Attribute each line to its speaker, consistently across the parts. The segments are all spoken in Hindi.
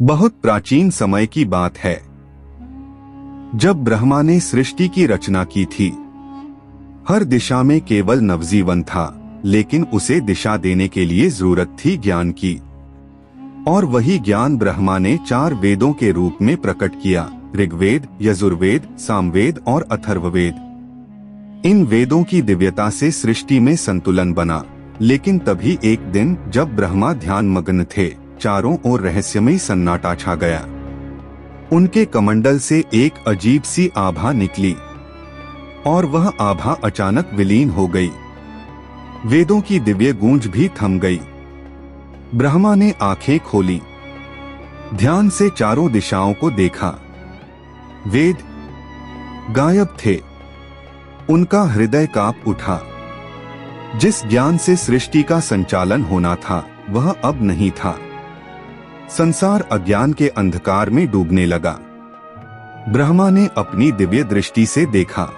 Speaker 1: बहुत प्राचीन समय की बात है, जब ब्रह्मा ने सृष्टि की रचना की थी। हर दिशा में केवल नवजीवन था, लेकिन उसे दिशा देने के लिए जरूरत थी ज्ञान की। और वही ज्ञान ब्रह्मा ने 4 वेदों के रूप में प्रकट किया: ऋग्वेद, यजुर्वेद, सामवेद और अथर्ववेद। इन वेदों की दिव्यता से सृष्टि में संतुलन बना। लेकिन तभी एक दिन जब ब्रह्मा ध्यान मग्न थे, चारों ओर रहस्यमय सन्नाटा छा गया। उनके कमंडल से एक अजीब सी आभा निकली और वह आभा अचानक विलीन हो गई। वेदों की दिव्य गूंज भी थम गई। ब्रह्मा ने आंखें खोली, ध्यान से चारों दिशाओं को देखा। वेद गायब थे। उनका हृदय कांप उठा। जिस ज्ञान से सृष्टि का संचालन होना था, वह अब नहीं था। संसार अज्ञान के अंधकार में डूबने लगा। ब्रह्मा ने अपनी दिव्य दृष्टि से देखा।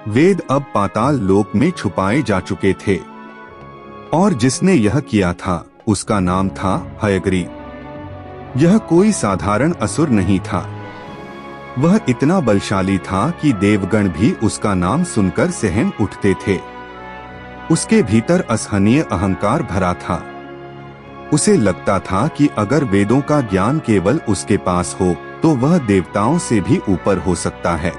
Speaker 1: वेद अब पाताल लोक में छुपाए जा चुके थे, और जिसने यह किया था उसका नाम था हयग्रीव। यह कोई साधारण असुर नहीं था। वह इतना बलशाली था कि देवगण भी उसका नाम सुनकर सहम उठते थे। उसके भीतर असहनीय अहंकार भरा था। उसे लगता था कि अगर वेदों का ज्ञान केवल उसके पास हो तो वह देवताओं से भी ऊपर हो सकता है।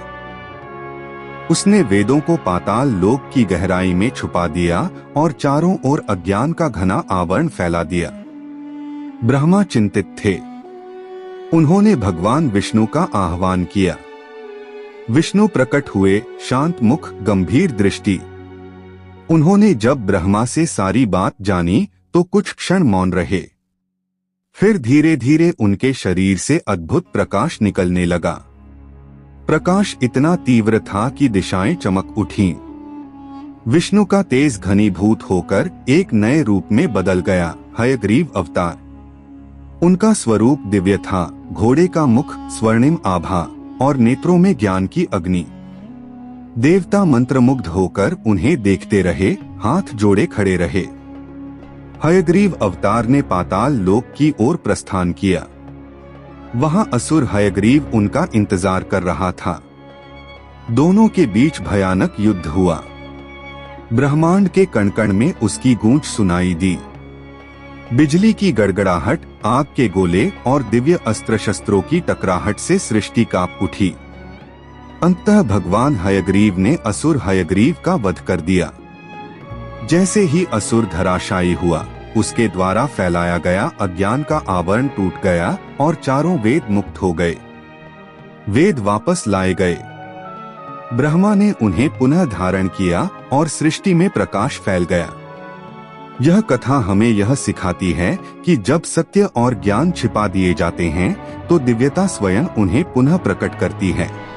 Speaker 1: उसने वेदों को पाताल लोक की गहराई में छुपा दिया और चारों ओर अज्ञान का घना आवरण फैला दिया। ब्रह्मा चिंतित थे। उन्होंने भगवान विष्णु का आह्वान किया। विष्णु प्रकट हुए, शांत मुख, गंभीर दृष्टि। उन्होंने जब ब्रह्मा से सारी बात जानी तो कुछ क्षण मौन रहे। फिर धीरे धीरे उनके शरीर से अद्भुत प्रकाश निकलने लगा। प्रकाश इतना तीव्र था कि दिशाएं चमक उठीं। विष्णु का तेज घनीभूत होकर एक नए रूप में बदल गया, हयग्रीव अवतार। उनका स्वरूप दिव्य था, घोड़े का मुख, स्वर्णिम आभा और नेत्रों में ज्ञान की अग्नि। देवता मंत्रमुग्ध होकर उन्हें देखते रहे, हाथ जोड़े खड़े रहे। हयग्रीव अवतार ने पाताल लोक की ओर प्रस्थान किया। वहां असुर हयग्रीव उनका इंतजार कर रहा था। दोनों के बीच भयानक युद्ध हुआ। ब्रह्मांड के कण-कण में उसकी गूंज सुनाई दी। बिजली की गड़गड़ाहट, आग के गोले और दिव्य अस्त्र शस्त्रों की टकराहट से सृष्टि कांप उठी। अंततः भगवान हयग्रीव ने असुर हयग्रीव का वध कर दिया। जैसे ही असुर धराशायी हुआ, उसके द्वारा फैलाया गया अज्ञान का आवरण टूट गया और चारों वेद मुक्त हो गए। वेद वापस लाए गए। ब्रह्मा ने उन्हें पुनः धारण किया और सृष्टि में प्रकाश फैल गया। यह कथा हमें यह सिखाती है कि जब सत्य और ज्ञान छिपा दिए जाते हैं तो दिव्यता स्वयं उन्हें पुनः प्रकट करती है।